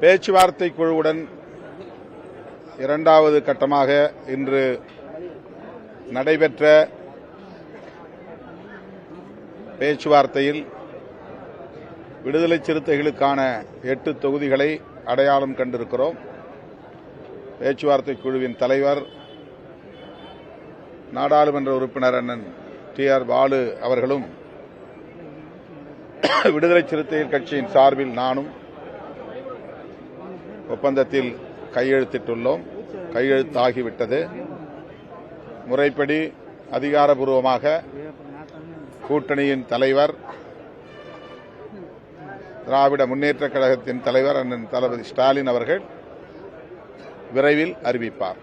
பேச்சுவார்த்தை குழுவுடன் இரண்டாவது கட்டமாக இன்று நடைபெற்ற பேச்சுவார்த்தையில் விடுதலை சிறுத்தைகளுக்கான 8 தொகுதிகளை அடையாளம் கண்டிருக்கிறோம். பேச்சுவார்த்தை குழுவின் தலைவர் நாடாளுமன்ற உறுப்பினர் அண்ணன் டி.ஆர். பாலு அவர்களும் விடுதலை சிறுத்தைகள் கட்சியின் சார்பில் நானும் ஒப்பந்தத்தில் கையெழுத்திட்டுள்ளோம். கையெழுத்தாகிவிட்டது. முறைப்படி அதிகாரப்பூர்வமாக கூட்டணியின் தலைவர், திராவிட முன்னேற்றக் கழகத்தின் தலைவர் அண்ணன் தளபதி ஸ்டாலின் அவர்கள் விரைவில் அறிவிப்பார்.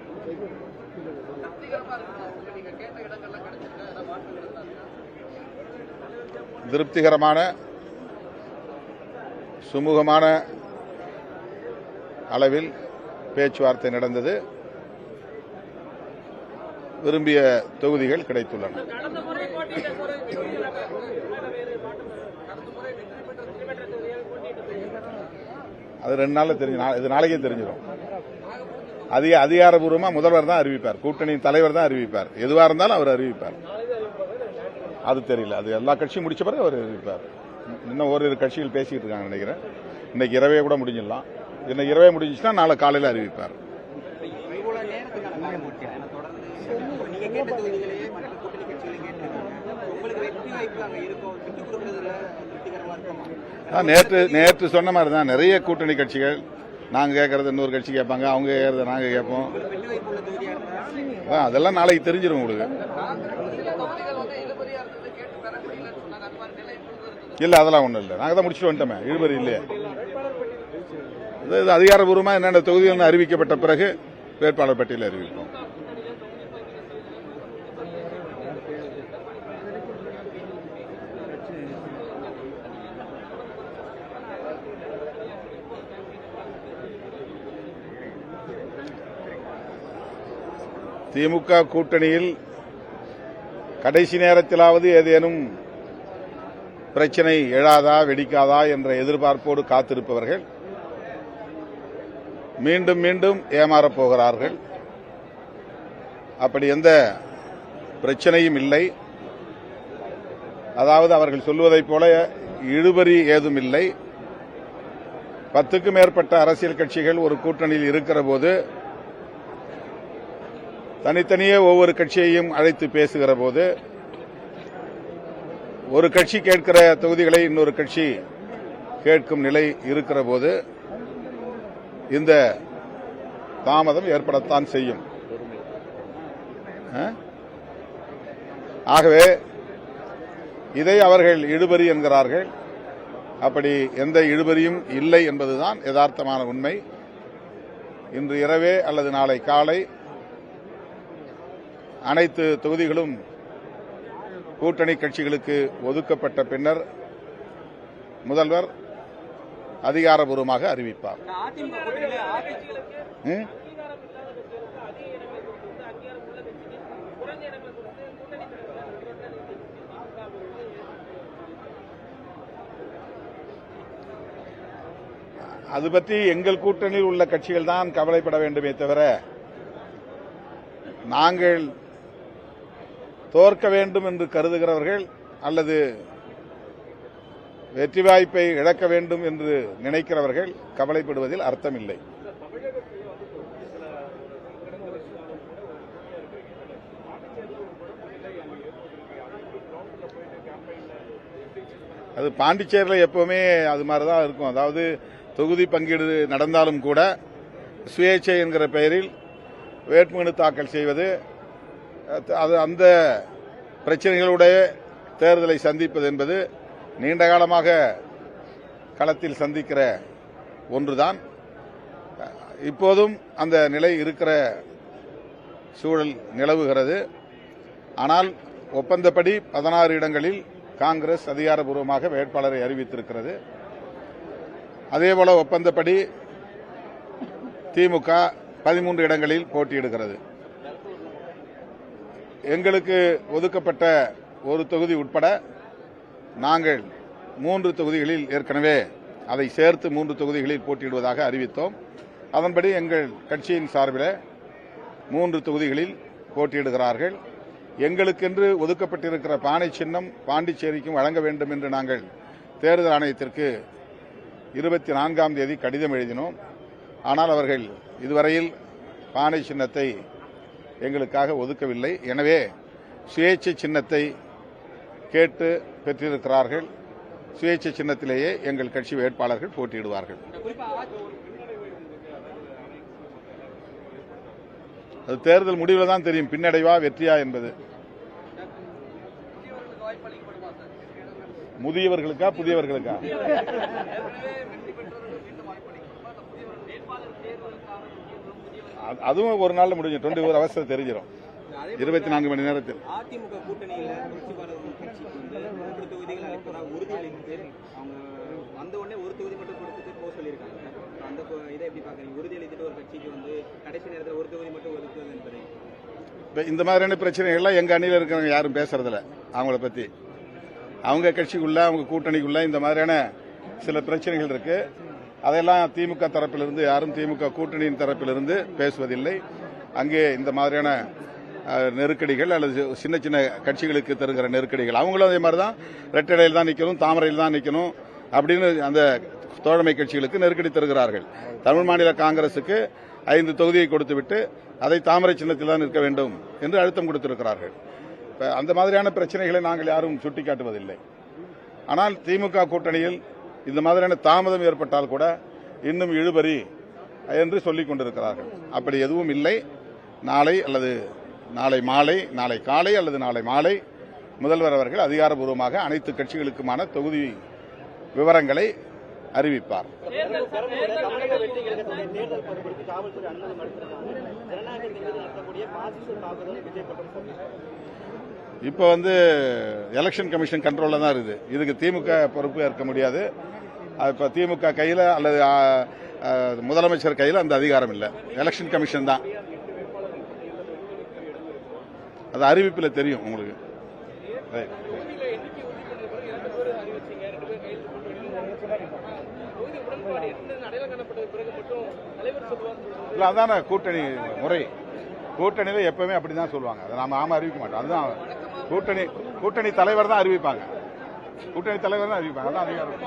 திருப்திகரமான சுமூகமான அளவில் பேச்சுவார்த்தை நடந்தது. விரும்பிய தொகுதிகள் கிடைத்துள்ளன. அது 2 நாள்ல தெரிஞ்சு, இது நாளைக்கே தெரிஞ்சிடும். அதிகாரப்பூர்வமா முதல்வர் தான் அறிவிப்பார், கூட்டணியின் தலைவர் தான் அறிவிப்பார். எதுவா இருந்தாலும் அவர் அறிவிப்பார். அது தெரியல, அது எல்லா கட்சியும் முடிச்ச பிறகு அவர் அறிவிப்பார். இன்னும் ஓரிரு கட்சிகள் பேசிட்டு இருக்காங்க நினைக்கிறேன். இன்னைக்கு இரவே கூட முடிஞ்சிடலாம். இன்னைக்கு இரவே முடிஞ்சுச்சுன்னா நாளை காலையில் அறிவிப்பார். நேற்று சொன்ன மாதிரி தான் நிறைய கூட்டணி கட்சிகள் நாங்க கேட்கறது இன்னொரு கட்சி கேட்பாங்க, அவங்க கேட்கறத நாங்க கேட்போம். அதெல்லாம் நாளைக்கு தெரிஞ்சிடும் உங்களுக்கு. இல்ல அதெல்லாம் ஒண்ணும் இல்லை, நாங்க தான் முடிச்சுட்டு வந்துட்டோமே. இழுபறி இல்லையே. அதிகாரப்பூர்வமா என்னென்ன தொகுதிகள் அறிவிக்கப்பட்ட பிறகு வேட்பாளர் பட்டியலை அறிவிப்போம். திமுக கூட்டணியில் கடைசி நேரத்திலாவது ஏதேனும் பிரச்சனை எழாதா வெடிக்காதா என்ற எதிர்பார்ப்போடு காத்திருப்பவர்கள் மீண்டும் மீண்டும் ஏமாறப் போகிறார்கள். அப்படி எந்த பிரச்சனையும் இல்லை. அதாவது அவர்கள் சொல்வதைப் போல இழுபறி ஏதும் இல்லை. 10க்கும் மேற்பட்ட அரசியல் கட்சிகள் ஒரு கூட்டணியில் இருக்கிற போது தனித்தனியே ஒவ்வொரு கட்சியையும் அழைத்து பேசுகிற போது ஒரு கட்சி கேட்கிற தொகுதிகளை இன்னொரு கட்சி கேட்கும் நிலை இருக்கிற போது இந்த தாமதம் ஏற்படத்தான் செய்யும். ஆகவே இதை அவர்கள் இழுபறி என்கிறார்கள். அப்படி எந்த இழுபறியும் இல்லை என்பதுதான் யதார்த்தமான உண்மை. இன்று இரவே அல்லது நாளை காலை அனைத்து தொகுதிகளும் கூட்டணி கட்சிகளுக்கு ஒதுக்கப்பட்ட பின்னர் முதல்வர் அதிகாரப்பூர்வமாக அறிவிப்பார். அது பற்றி எங்கள் கூட்டணியில் உள்ள கட்சிகள் தான் கவலைப்பட வேண்டுமே தவிர நாங்கள் தோற்க வேண்டும் என்று கருதுகிறவர்கள் அல்லது வெற்றி வாய்ப்பை இழக்க வேண்டும் என்று நினைக்கிறவர்கள் கவலைப்படுவதில் அர்த்தமில்லை. அது பாண்டிச்சேரியில் எப்பவுமே அது மாதிரிதான் இருக்கும். அதாவது தொகுதி பங்கீடு நடந்தாலும் கூட சுயேட்சை என்கிற பெயரில் வேட்புமனு தாக்கல் செய்வது, அது அந்த பிரச்சனைகளுடைய தேர்தலை சந்திப்பது என்பது நீண்ட காலமாக களத்தில் சந்திக்கிற ஒன்றுதான். இப்போதும் அந்த நிலை இருக்கிற சூழல் நிலவுகிறது. ஆனால் ஒப்பந்தப்படி 16 இடங்களில் காங்கிரஸ் அதிகாரப்பூர்வமாக வேட்பாளரை அறிவித்திருக்கிறது. அதேபோல ஒப்பந்தப்படி திமுக 13 இடங்களில் போட்டியிடுகிறது. எங்களுக்கு ஒதுக்கப்பட்ட ஒரு தொகுதி உட்பட நாங்கள் 3 தொகுதிகளில் ஏற்கனவே அதை சேர்த்து 3 தொகுதிகளில் போட்டியிடுவதாக அறிவித்தோம். அதன்படி எங்கள் கட்சியின் சார்பில் 3 தொகுதிகளில் போட்டியிடுகிறார்கள். எங்களுக்கென்று ஒதுக்கப்பட்டிருக்கிற பானை சின்னம் பாண்டிச்சேரிக்கும் வழங்க வேண்டும் என்று நாங்கள் தேர்தல் ஆணையத்திற்கு 24ஆம் தேதி கடிதம் எழுதினோம். ஆனால் அவர்கள் இதுவரையில் பானை சின்னத்தை எங்களுக்காக ஒதுக்கவில்லை. எனவே சுயேட்சை சின்னத்தை கேட்டு பெற்றிருக்கிறார்கள். சுயேட்சை சின்னத்திலேயே எங்கள் கட்சி வேட்பாளர்கள் போட்டியிடுவார்கள். அது தேர்தல் முடிவில் தான் தெரியும், பின்னடைவா வெற்றியா என்பது. முதியவர்களுக்கா புதியவர்களுக்கா? அதுவும் ஒரு நாள்ல முடிஞ்சு 24 ஹவர்ஸ் தெரிஞ்சிடும், 24 மணி நேரத்தில். அதிமுக கூட்டணியில் தொகுதிகள் உறுதியளித்து அவங்க வந்த உடனே ஒரு தொகுதி மட்டும் கொடுத்துட்டு போக சொல்லியிருக்காங்க. அந்த இதை எப்படி பாக்குறீங்க? உறுதியளித்துட்டு ஒரு கட்சிக்கு வந்து கடைசி நேரத்தில் ஒரு தொகுதி மட்டும் ஒதுக்குவது என்பதை இந்த மாதிரியான பிரச்சனைகள்லாம் எங்க அணியில் இருக்கிறவங்க யாரும் பேசுறதில்ல. அவங்கள பத்தி அவங்க கட்சிக்குள்ள அவங்க கூட்டணிக்குள்ள இந்த மாதிரியான சில பிரச்சனைகள் இருக்கு. அதெல்லாம் திமுக தரப்பிலிருந்து யாரும் திமுக கூட்டணியின் தரப்பிலிருந்து பேசுவதில்லை. அங்கே இந்த மாதிரியான நெருக்கடிகள் அல்லது சின்ன சின்ன கட்சிகளுக்கு தருகிற நெருக்கடிகள், அவங்களும் அதே மாதிரி தான் ரெட்டடையில் தான் நிற்கணும், தாமரையில் தான் நிற்கணும் அப்படின்னு அந்த தோழமை கட்சிகளுக்கு நெருக்கடி தருகிறார்கள். தமிழ் மாநில காங்கிரசுக்கு 5 தொகுதியை கொடுத்துவிட்டு அதை தாமரை சின்னத்தில் தான் நிற்க வேண்டும் என்று அழுத்தம் கொடுத்திருக்கிறார்கள். அந்த மாதிரியான பிரச்சனைகளை நாங்கள் யாரும் சுட்டிக்காட்டுவதில்லை. ஆனால் திமுக கூட்டணியில் இந்த மாதிரியான தாமதம் ஏற்பட்டால் கூட இன்னும் இழுபறி என்று சொல்லிக் கொண்டிருக்கிறார்கள். அப்படி எதுவும் இல்லை. நாளை அல்லது நாளை மாலை, நாளை காலை அல்லது நாளை மாலை முதல்வர் அவர்கள் அதிகாரப்பூர்வமாக அனைத்து கட்சிகளுக்குமான தொகுதி விவரங்களை அறிவிப்பார். இப்ப எலெக்ஷன் கமிஷன் கண்ட்ரோல்ல தான் இருக்குது. இதுக்கு திமுக பொறுப்பு ஏற்க முடியாது. இப்ப திமுக கையில அல்லது முதலமைச்சர் கையில் அந்த அதிகாரம் இல்லை, எலெக்ஷன் கமிஷன் தான். அது அறிவிப்பில் தெரியும் உங்களுக்கு. அதான கூட்டணி முறை. கூட்டணியில எப்பவுமே அப்படிதான் சொல்லுவாங்க. அதை நாம அறிவிக்க மாட்டோம். அதுதான் கூட்டணி தலைவர் தான் அறிவிப்பாங்க. கூட்டணி தலைவர் தான் அறிவிப்பாங்க. அதான் அதிகாரம்.